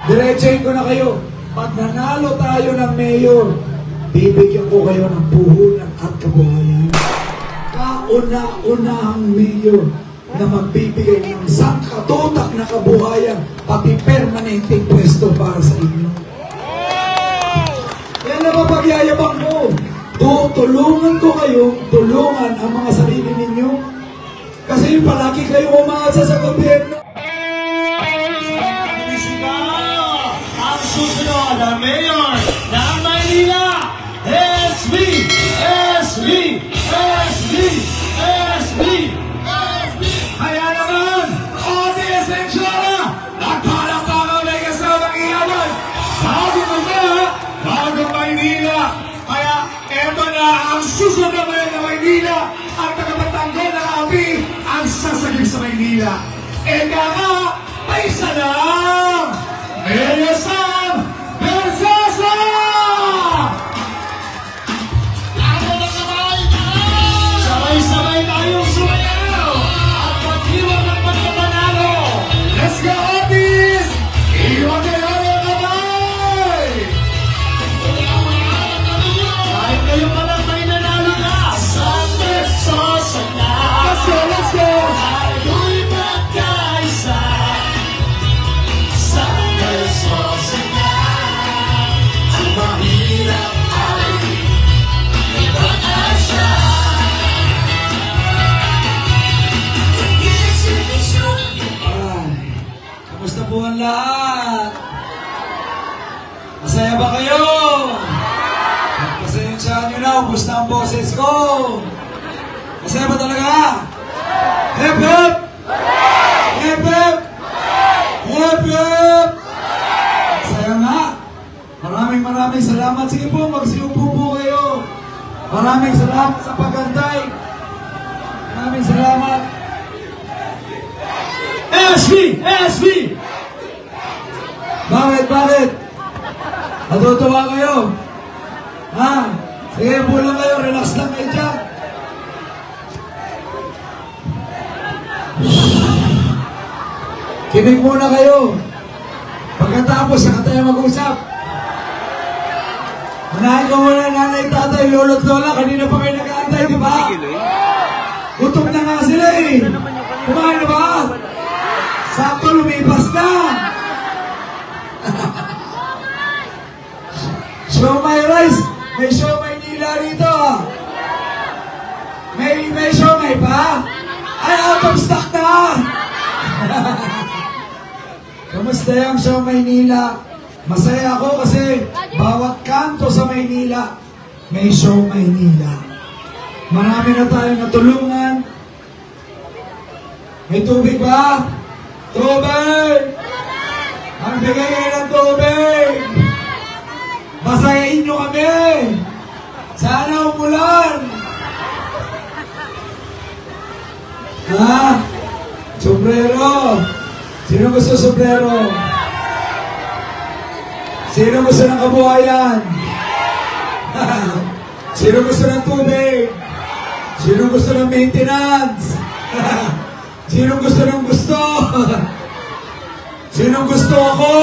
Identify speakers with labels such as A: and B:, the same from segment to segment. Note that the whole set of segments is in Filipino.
A: Diretsahin ko na kayo. Pag nanalo tayo ng mayor, bibigyan ko kayo ng puhunan at kabuhayan. Kauna-unahang mayor na magbibigay ng sangkatutak na kabuhayan, pati permanenteng pwesto para sa inyo. Yan na mapagyayabang ko. Tutulungan ko kayo, tulungan ang mga sarili ninyo. Kasi palagi kayo umaasa sa gobyerno.
B: Ang susunod na mayor ng Maynila, SB! SB! SB! SB! Kaya naman, ODS Enchara, nagpalakpakan na kasamang iyaman. Bagong Maynila. Kaya eto na ang susunod na mayor ng Maynila. Ang tagapatanggol ng api, ang sasagip sa Maynila. Eka nga, may salam! Mayor Sam Bersosa! Sabay-sabay tayong sumayaw at mag-iwan ng pagkapanalo. Let's go, Otis! Iwan kayo ng kamay! Kahit kayo pa lang may nanalo na, Sam Bersosa na! Let's go, let's go! Tayo'y magkaisa. Sam Bersosa na. Ang mahirap ay ipag-asa.
A: Kamusta po ang lahat? Masaya ba kayo? Pasensyahan nyo na, ubus na ang boses ko. Masaya ba talaga? Hep hep! Hep hep! Hep hep! Masaya nga. Maraming salamat. Sige po, magsiupo po kayo. Maraming salamat sa pagantay. Maraming salamat.
B: SB! SB!
A: Bakit? Natutuwa kayo? Ha? Sige, pulang kayo. Relax lang kayo dyan. Kinig muna kayo. Pagkatapos, saka tayo mag-usap. Manahin ko muna nanay, tatay, lolo't lola. Kanina pa kayo nag-aantay, di ba? Gutom na nga sila eh. Kumain na ba? Sakto, lumipas na. Show my rice. May show my nila rito. May show my pa? Ay, out of stock na. Kamusta yung show Maynila? Masaya ako kasi bawat kanto sa Maynila may show Maynila. Marami na tayong natulungan. May tubig ba? Tubig! Ang bigay kayo ng tubig! Basahin nyo kami! Sana umulan! Ha? Sombrero! Sino gusto sombrero? Sino gusto ng kabuhayan? Sino gusto ng tubig? Sino gusto ng maintenance? Sino gusto ng gusto? Sino gusto ako?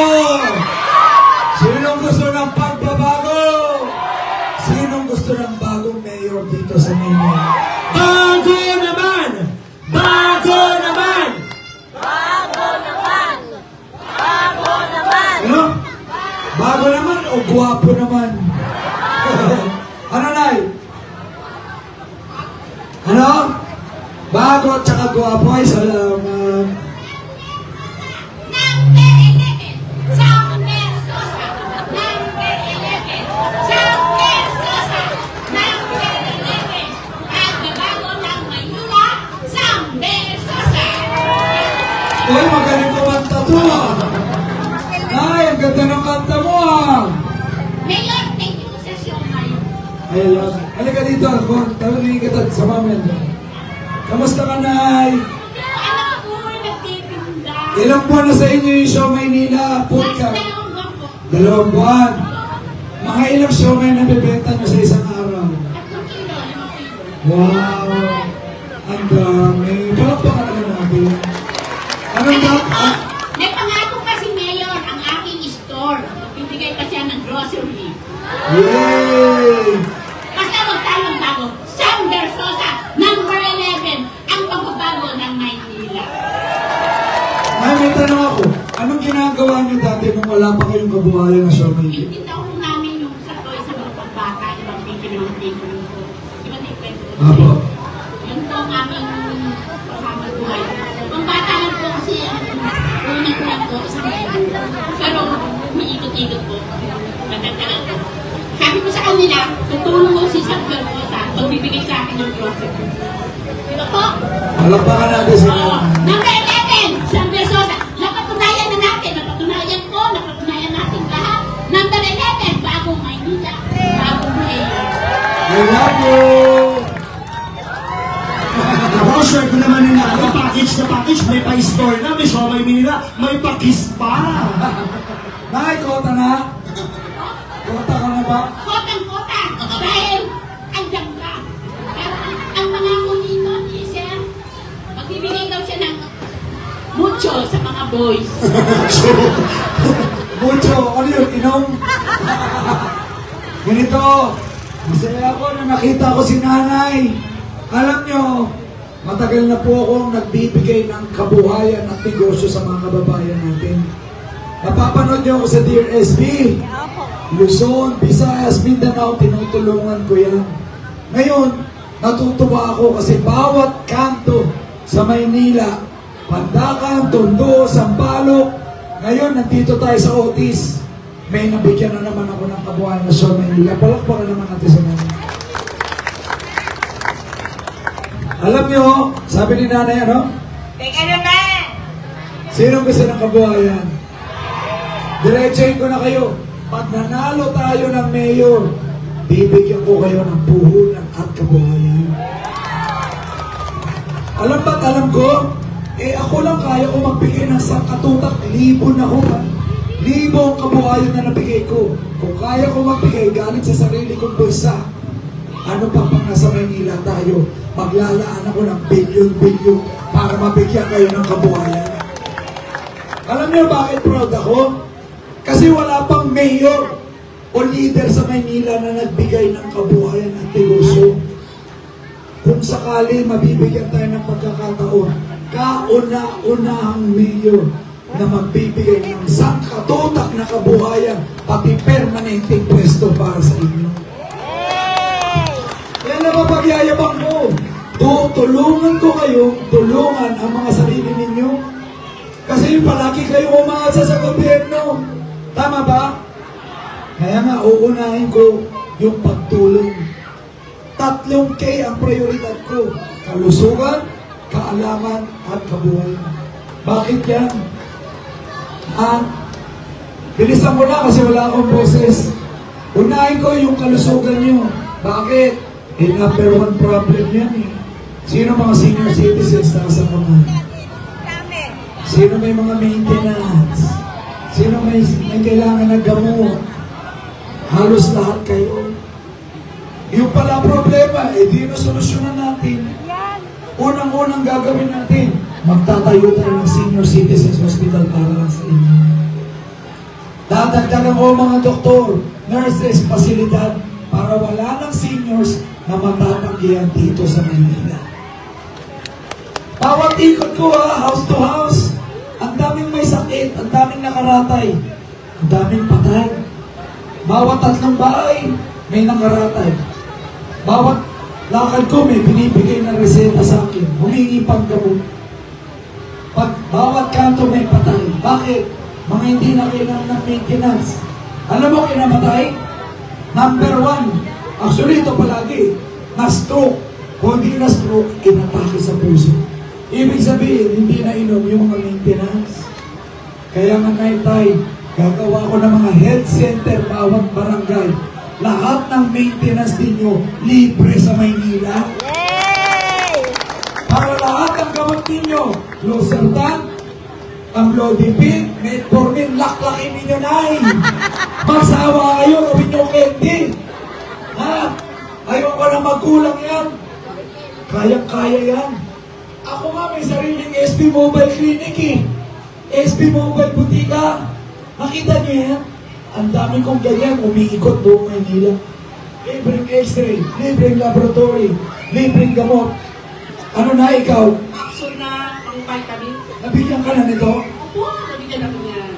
A: Sino gusto ng pagbabago? Sino gusto ng bagong mayor dito sa Maynila?
B: Bago naman! Bago naman!
C: Bago naman! Bago naman!
A: Ano? Bago naman o guwapo naman? Ano, Nay? Ano? Bago at saka guwapo. Ay, salamat.
C: Number 11! Sam Bersosa! Number 11! Sam Bersosa! Number 11! Nagbabago ng Maynila, Sam Bersosa!
A: Uy, magaling kumanta to ah. Ay, ang ganda ng kanta mo ah.
C: Mayor, thank you sa siomay.
A: Ay, lang. Halika dito. Tawagin kita sa mamin. Kamusta ka, Nay?
C: Ano po, nagtitinda?
A: Ilang buwan na sa inyo yung show Maynila? Food ka.
C: Dalawang buwan po.
A: 2 buwan. Mga ilang show may nabibenta nyo sa isang araw?
C: 3 kilo, 5 kilo.
A: Wow! Ang dami. Palakpakan naman natin. Anong dapat?
C: May pangako kasi ngayon ang aking magbibigay pa siya ng grocery.
A: Yay!
C: Basta magtalong bago. Sam Versosa, number 11, ang pagbabago ng Maynila.
A: Ay, may tanong ako. Anong ginagawa niyo dati nung wala pa kayong kabuhayan na Showmaker?
C: Itinda ko namin yung sa toy sa mga pagbata, ibang tikin ko. Ibang tikin ko.
A: Apo.
C: Yun po ang aming kasama buhay. Ang bata lang po kasi, unang ko lang po isang linggo. Pero, umiikot-ikot po. Matatagal po. Sabi ko sa kanila, tutulong ko si Sam Versosa, magbibigay sa akin yung grocery. Diba po?
A: Palakpakan natin si
C: Oo. Number 11, Sam Versosa. Napatunayan na natin, napatunayan natin lahat. Number 11, bagong Maynila, bagong mayor.
A: I love you!
B: Ako, sure ko naman nila, package, may pa-store na, may siomay nila, may pa-kiss pa.
A: Nay, kota na? Kota ka na ba?
C: Kotang-kota, dahil andyan ka. Pero ang mga nito ni Sir, magbibigay daw siya ng mucho sa mga boys.
A: Mucho, ano yun? Inom? Ganito, masaya ako na nakita ko si nanay. Alam nyo, matagal na po akong nagbibigay ng kabuhayan at negosyo sa mga kababayan natin. Napapanood nyo ako sa Dear SB. Luzon, Visayas, Mindanao, tinutulungan ko yan. Ngayon, natutuwa ako kasi bawat kanto sa Maynila, Pandacan, Tondo, Sampaloc, ngayon nandito tayo sa Otis. May nabigyan na naman ako ng kabuhayan na sa Maynila. Palakpakan naman natin sa Maynila. Alam nyo, sabi ni nanay, ano?
C: Teka naman!
A: Sino gusto ng kabuhayan? Diretsahin ko na kayo. Pag nanalo tayo ng mayor, bibigyan ko kayo ng puhunan at kabuhayan. Alam ba't alam ko? Ako lang kaya ko magbigay ng sangkatutak, libo na ho. Libo ang kabuhayan na nabigay ko. Kung kaya ko magbigay galing sa sarili kong bulsa, ano pa pang nasa Maynila tayo? Maglalaan ako ng bilyon-bilyon para mabigyan kayo ng kabuhayan. Alam niyo bakit proud ako? Kasi wala pang mayor o leader sa Maynila na nagbigay ng kabuhayan at negosyo. Kung sakali mabibigyan tayo ng pagkakataon, kauna-unahang mayor na magbibigay ng sangkatutak na kabuhayan, pati permanenteng pwesto para sa inyo. Yan na mapagyayabang ko. Tutulungan ko kayo, tulungan ang mga sarili ninyo. Kasi palagi kayo umaasa sa gobyerno. Tama ba? Kaya nga, uunahin ko yung pagtulong. 3K ang prioridad ko. Kalusugan, kaalaman, at kabuhayan. Bakit yan? Bilisan ko na kasi wala akong boses. Unahin ko yung kalusugan nyo. Bakit? Number 1 problem yan eh. Sino mga senior citizens na sa mga? Sino may mga maintenance? Sino may kailangan ng gamot? Halos lahat kayo. Yung pala problema, di na solusyonan natin. Unang-unang gagawin natin, magtatayo tayo ng senior citizens hospital para lang sa inyo. Dadagdagan ko mga doktor, nurses, pasilidad, para wala ng seniors na matatanggihan dito sa Maynila. Bawat ikot ko house to house, ang daming may sakit, ang daming nakaratay, ang daming patay. Bawat 3 bahay, may nakaratay. Bawat lakad ko, may binibigay na reseta sa akin. Humingi pang gamot. Bawat kanto may patay. Bakit? Mga hindi na kailangan ng maintenance. Alam mo kinamatay? Number 1. Actually, ito palagi. Na-stroke. Kung hindi na-stroke, inatake sa puso. Ibig sabihin, hindi na inom yung mga maintenance. Kaya nga naitay, gagawa ko ng mga health center bawat barangay. Lahat ng maintenance ninyo, libre sa Maynila. Yay! Para lahat ng gamot ninyo, Losartan, Amlodipin, Metformin, laklakin ninyo na Magsawa kayo, gawin nyo candy. Ayaw ko na magkulang yan. Kayang-kaya yan. Ako nga may sariling SB Mobile Clinic SB Mobile Butika. Nakita nyo yan? Ang dami kong ganyan, umiikot buong Maynila. Libreng x-ray, libreng laboratory, libreng gamot. Ano na ikaw?
C: Action na pang vitamin.
A: Nabigyan ka na nito?
C: Opo, nabigyan ako niyan.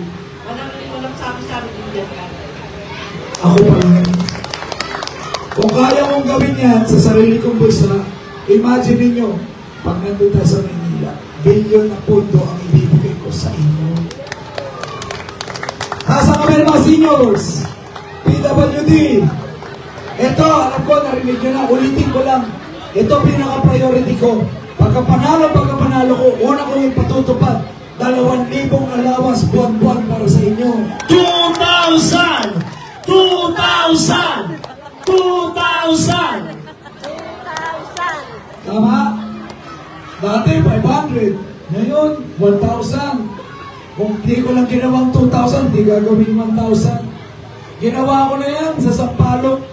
C: Walang sabi-sabi din dyan ka.
A: Ako pa rin. Kung kaya kong gawin yan sa sarili kong bulsa, imagine ninyo, pag nandun na sa Manila, bilyon na pondo ang ibibigay ko sa inyo. Nasa kami ng mga seniors, PWD. Ito, alam ko, narinig nyo na, ulitin ko lang. Ito pinaka-priority ko. Pagka panalo ko, una ko yung patutupad. 2,000 allowance buwan-buwan para sa inyo.
B: 2,000! 2,000! 2,000!
A: Tama? Dati 500. Ngayon, 1,000. Kung di ko lang ginawang 2,000, di gagawin 1,000. Ginawa ko na yan sa Sampaloc.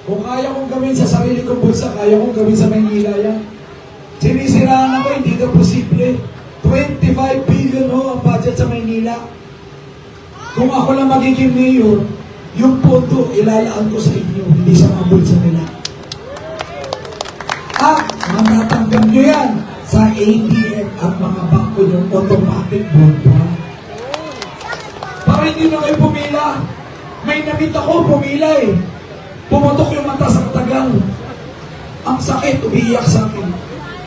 A: Kung kaya kong gawin sa sarili kong bulsa, kaya kong gawin sa Maynila yan. Sinisiraan ako, hindi na posible. 25 billion ang budget sa Maynila. Kung ako lang magiging mayor, yung pondo ilalaan ko sa inyo, hindi sa mga bulsa nila. At matatanggap nyo yan sa ATM at mga bangko yung automatic buwan-buwan. Para hindi na kayo pumila. May namit ako, pumila eh. Pumutok yung mata sa katagal. Ang sakit, umiiyak sa akin.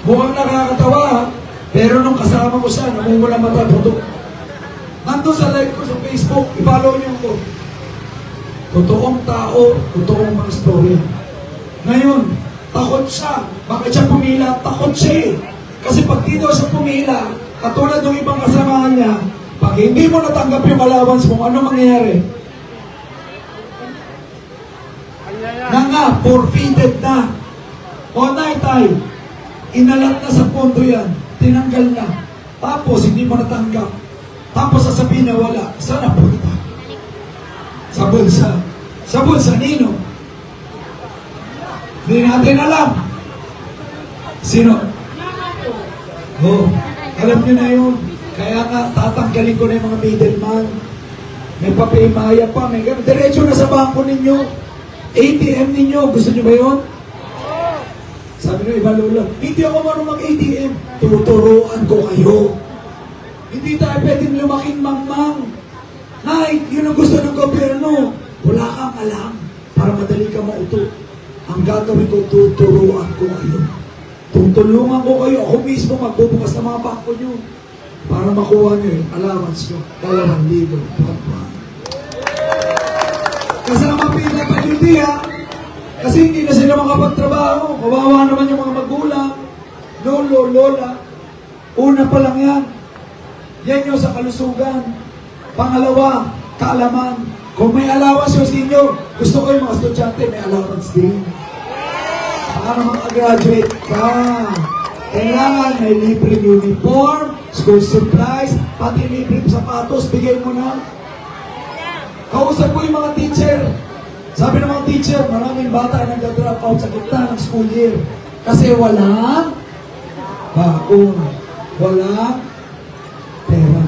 A: Mukhang nakakatawa, pero nung kasama ko siya, namumula mata, putok. Nandun sa live ko sa Facebook, i-follow niyo ko. Totoong tao, totoong mga storya. Ngayon, takot siya. Bakit siya pumila? Takot siya eh. Kasi pag di daw siya pumila, katulad ng ibang kasamahan niya, pag hindi mo natanggap yung allowance mo, ano mangyayari? Na forfeited na. O tay, inalat na sa pondo yan, tinanggal na. Tapos, hindi mo natanggap. Tapos, sasabihin na wala. Saan napunta? Sa bulsa. Sa bulsa, nino? Hindi natin alam. Sino? Oh, alam nyo na yun. Kaya nga, tatanggalin ko na yung mga middleman. May papimaya pa, may gano'n. Diretso na sa bangko ninyo. ATM ninyo, gusto nyo ba yun? Sabi nyo, iba lolo, hindi ako marunong mag-ATM. Tuturuan ko kayo. Hindi tayo pwedeng lumaking mangmang. Nay, yun ang gusto ng gobyerno. Wala kang alam para madali ka mauto. Ang gagawin ko, tuturuan ko kayo. Tutulungan ko kayo. Ako mismo magbubukas ng mga bangko nyo para makuha nyo yung allowance nyo. 2,000 buwan-buwan. Kasama PWD ha. Kasi hindi na sila makapagtrabaho. Kawawa naman yung mga magulang. Lolo, lola. Una pa lang yan. Yan yung sa kalusugan. Pangalawa, kaalaman. Kung may allowance yung senior, gusto ko yung mga estudyante may allowance din. Para makagraduate ka. Kailangan may libreng uniform, school supplies, pati libreng sapatos, bigay mo na. Kausap ko yung mga teacher. Sabi ng mga teacher, maraming bata na nag-drop out sa gitna ng school year. Kasi walang baon. Walang pera.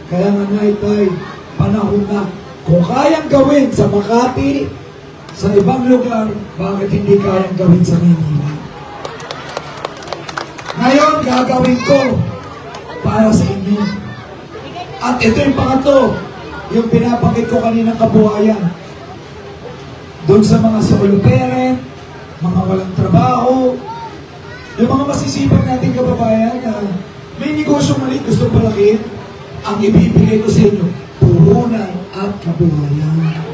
A: Kaya nga tay, panahon na. Kung kayang gawin sa Makati, sa ibang lugar, bakit hindi kayang gawin sa Manila? Ngayon, gagawin ko para sa inyo. At ito yung pangatlo. Yung pinapakit ko kanina kabuhayan. Doon sa mga solo parent, mga walang trabaho, yung mga masisipag nating kababayan na may negosyo maliit gusto palakin, ang ibibigay ko sa inyo, puhunan at kabuhayan.